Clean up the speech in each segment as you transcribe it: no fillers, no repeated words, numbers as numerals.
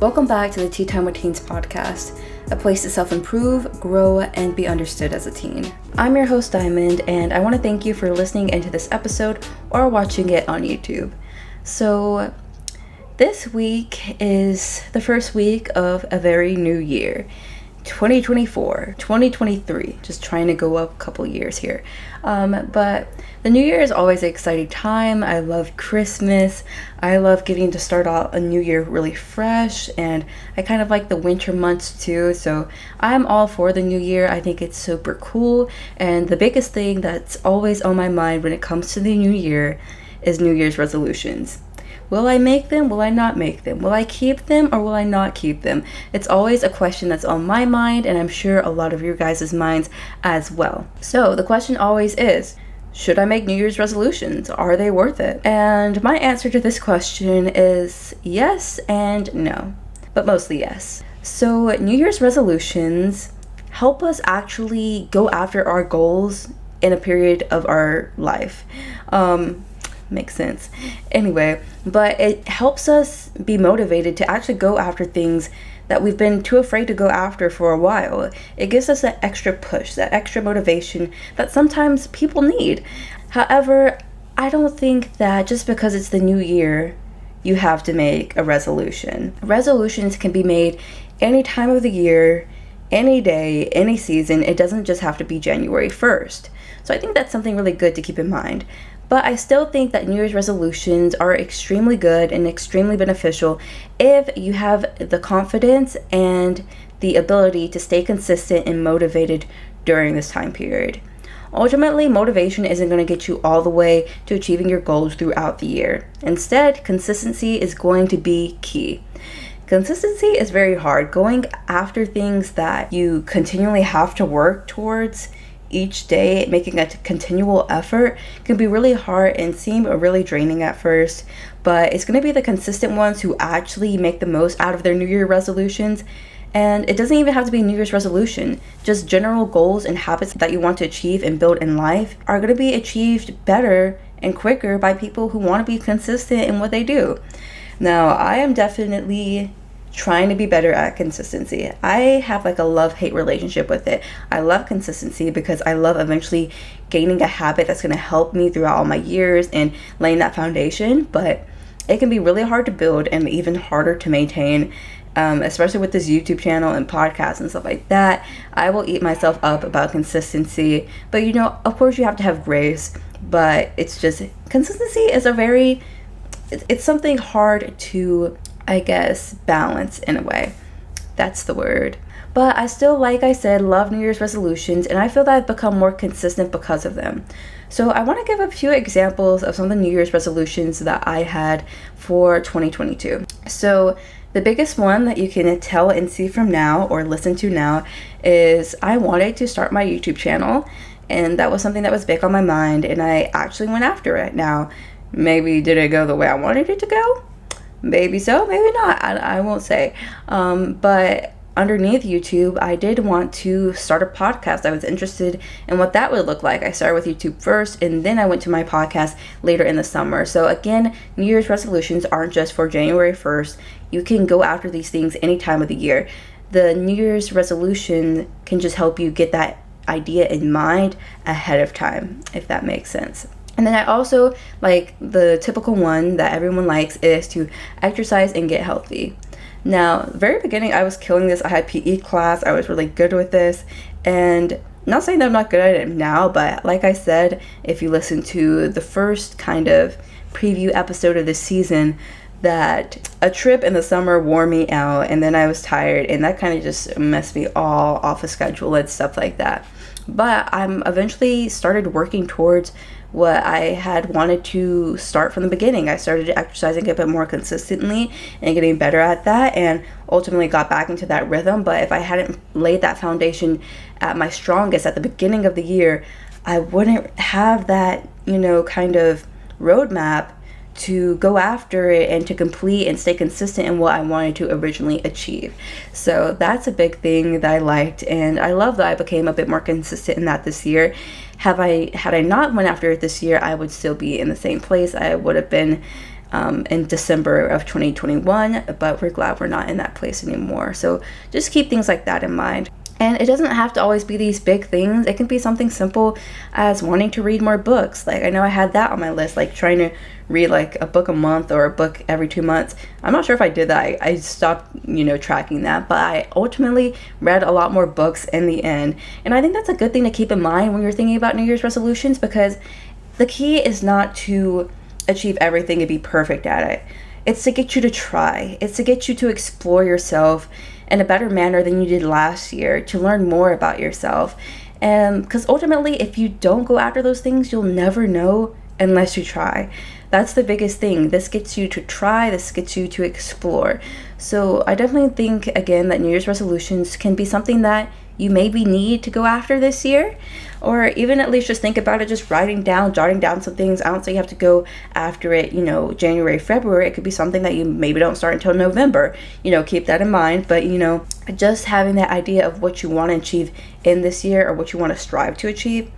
Welcome back to the TeaTime with Teens podcast, a place to self-improve, grow, and be understood as a teen. I'm your host, Diamond, and I want to thank you for listening into this episode or watching it on YouTube. So, this week is the first week of a very new year. 2024, 2023, just trying to go up a couple years here. But the new year is always an exciting time. I love Christmas. I love getting to start out a new year really fresh, and I kind of like the winter months too. So I'm all for the new year. I think it's super cool. And the biggest thing that's always on my mind when it comes to the new year is New Year's resolutions. Will I make them? Will I not make them? Will I keep them or will I not keep them? It's always a question that's on my mind, and I'm sure a lot of your guys' minds as well. So the question always is, should I make New Year's resolutions? Are they worth it? And my answer to this question is yes and no, but mostly yes. So New Year's resolutions help us actually go after our goals in a period of our life. Makes sense. Anyway, but it helps us be motivated to actually go after things that we've been too afraid to go after for a while. It gives us that extra push, that extra motivation that sometimes people need. However, I don't think that just because it's the new year, you have to make a resolution. Resolutions can be made any time of the year, any day, any season. It doesn't just have to be January 1st. So I think that's something really good to keep in mind. But I still think that New Year's resolutions are extremely good and extremely beneficial if you have the confidence and the ability to stay consistent and motivated during this time period. Ultimately, motivation isn't going to get you all the way to achieving your goals throughout the year. Instead, consistency is going to be key. Consistency is very hard. Going after things that you continually have to work towards each day, making a continual effort, can be really hard and seem really draining at first, but it's going to be the consistent ones who actually make the most out of their New Year resolutions. And it doesn't even have to be a New Year's resolution. Just general goals and habits that you want to achieve and build in life are going to be achieved better and quicker by people who want to be consistent in what they do. Now, I am definitely trying to be better at consistency. I have like a love-hate relationship with it. I love consistency because I love eventually gaining a habit that's going to help me throughout all my years and laying that foundation, but it can be really hard to build and even harder to maintain, especially with this YouTube channel and podcasts and stuff like that. I will eat myself up about consistency, but of course you have to have grace, but it's just, consistency is it's something hard to, I guess, balance in a way. That's the word. But I still, like I said, love New Year's resolutions, and I feel that I've become more consistent because of them. So I want to give a few examples of some of the New Year's resolutions that I had for 2022. So the biggest one that you can tell and see from now or listen to now is I wanted to start my YouTube channel, and that was something that was big on my mind, and I actually went after it. Now, maybe did it go the way I wanted it to go? Maybe so, maybe not. I won't say. But underneath YouTube, I did want to start a podcast. I was interested in what that would look like. I started with YouTube first, and then I went to my podcast later in the summer. So again, New Year's resolutions aren't just for January 1st. You can go after these things any time of the year. The New Year's resolution can just help you get that idea in mind ahead of time, if that makes sense. And then I also like the typical one that everyone likes is to exercise and get healthy. Now, very beginning, I was killing this. I had PE class. I was really good with this. And not saying that I'm not good at it now, but like I said, if you listen to the first kind of preview episode of this season, that a trip in the summer wore me out, and then I was tired, and that kind of just messed me all off a schedule and stuff like that. But I'm eventually started working towards what I had wanted to start from the beginning. I started exercising a bit more consistently and getting better at that, and ultimately got back into that rhythm. But if I hadn't laid that foundation at my strongest at the beginning of the year, I wouldn't have that, kind of roadmap to go after it and to complete and stay consistent in what I wanted to originally achieve. So that's a big thing that I liked, and I love that I became a bit more consistent in that this year. Had I not went after it this year, I would still be in the same place. I would have been in December of 2021, but we're glad we're not in that place anymore. So just keep things like that in mind. And it doesn't have to always be these big things. It can be something simple as wanting to read more books. Like, I know I had that on my list, like trying to read like a book a month or a book every 2 months. I'm not sure if I did that. I stopped, tracking that. But I ultimately read a lot more books in the end. And I think that's a good thing to keep in mind when you're thinking about New Year's resolutions, because the key is not to achieve everything and be perfect at it. It's to get you to try. It's to get you to explore yourself in a better manner than you did last year, to learn more about yourself. And because ultimately, if you don't go after those things, you'll never know unless you try. That's the biggest thing. This gets you to try. This gets you to explore. So I definitely think, again, that New Year's resolutions can be something that you maybe need to go after this year, or even at least just think about it, just jotting down some things. I don't say you have to go after it, January, February. It could be something that you maybe don't start until November. Keep that in mind. But, just having that idea of what you want to achieve in this year, or what you want to strive to achieve,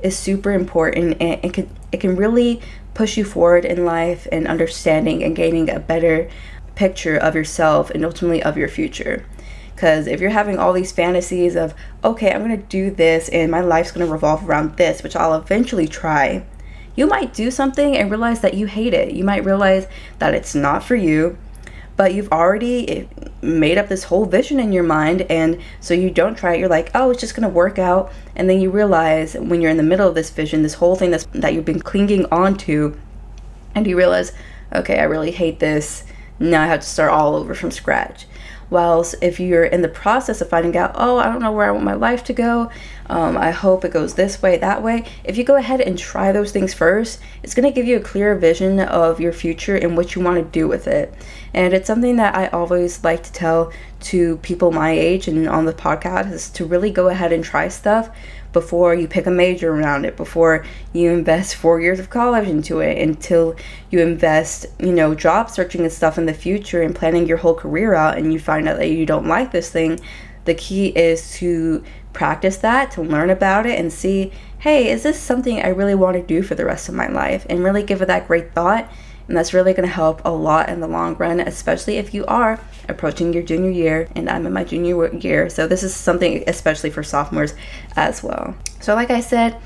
is super important, and it can really push you forward in life and understanding and gaining a better picture of yourself and ultimately of your future. Because if you're having all these fantasies of, okay, I'm going to do this and my life's going to revolve around this, which I'll eventually try, you might do something and realize that you hate it. You might realize that it's not for you, but you've already made up this whole vision in your mind, and so you don't try it. You're like, oh, it's just going to work out. And then you realize when you're in the middle of this vision, this whole thing that you've been clinging on to, and you realize, okay, I really hate this. Now I have to start all over from scratch. Whilst if you're in the process of finding out, oh, I don't know where I want my life to go, I hope it goes this way, that way. If you go ahead and try those things first, it's going to give you a clearer vision of your future and what you want to do with it. And it's something that I always like to tell to people my age and on the podcast, is to really go ahead and try stuff before you pick a major around it, before you invest 4 years of college into it, until you invest, job searching and stuff in the future and planning your whole career out, and you find out that you don't like this thing. The key is to practice that, to learn about it and see, hey, is this something I really want to do for the rest of my life? And really give it that great thought. And that's really going to help a lot in the long run, especially if you are approaching your junior year, and I'm in my junior year. So this is something especially for sophomores as well. So like I said,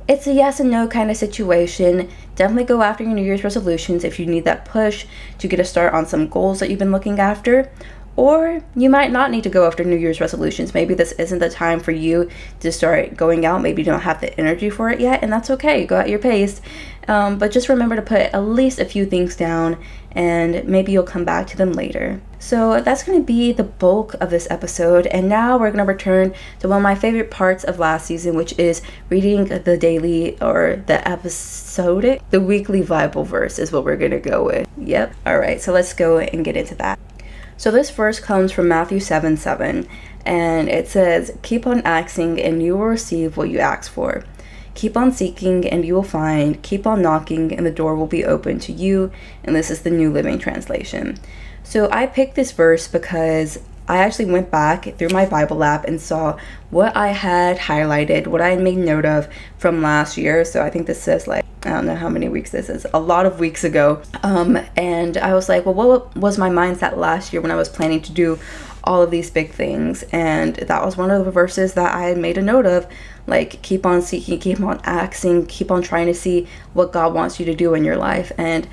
it's a yes and no kind of situation. Definitely go after your New Year's resolutions if you need that push to get a start on some goals that you've been looking after. Or you might not need to go after New Year's resolutions. Maybe this isn't the time for you to start going out. Maybe you don't have the energy for it yet, and that's okay. Go at your pace. But just remember to put at least a few things down, and maybe you'll come back to them later. So that's going to be the bulk of this episode. And now we're going to return to one of my favorite parts of last season, which is reading the daily, or the episodic, the weekly Bible verse is what we're going to go with. Yep. All right. So let's go and get into that. So this verse comes from Matthew 7:7, and it says, "Keep on asking and you will receive what you ask for. Keep on seeking and you will find. Keep on knocking and the door will be open to you." And this is the New Living Translation. So I picked this verse because I actually went back through my Bible app and saw what I had highlighted, what I had made note of from last year. So I think this says I don't know how many weeks this is, a lot of weeks ago. And I was like, well, what was my mindset last year when I was planning to do all of these big things? And that was one of the verses that I had made a note of, like, keep on seeking, keep on asking, keep on trying to see what God wants you to do in your life. And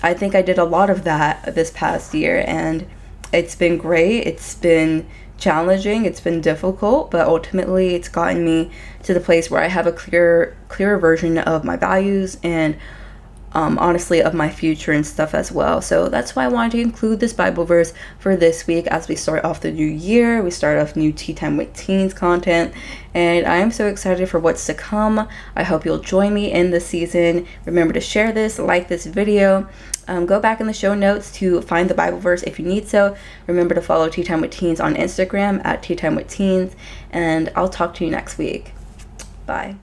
I think I did a lot of that this past year, and it's been great. It's been challenging, it's been difficult, but ultimately it's gotten me to the place where I have a clearer version of my values and honestly of my future and stuff as well. So that's why I wanted to include this Bible verse for this week as we start off the new year. We start off new Tea Time with Teens content, and I am so excited for what's to come. I hope you'll join me in this season. Remember to share this, like this video. Go back in the show notes to find the Bible verse if you need so. Remember to follow Tea Time with Teens on Instagram at Tea Time with Teens, and I'll talk to you next week. Bye.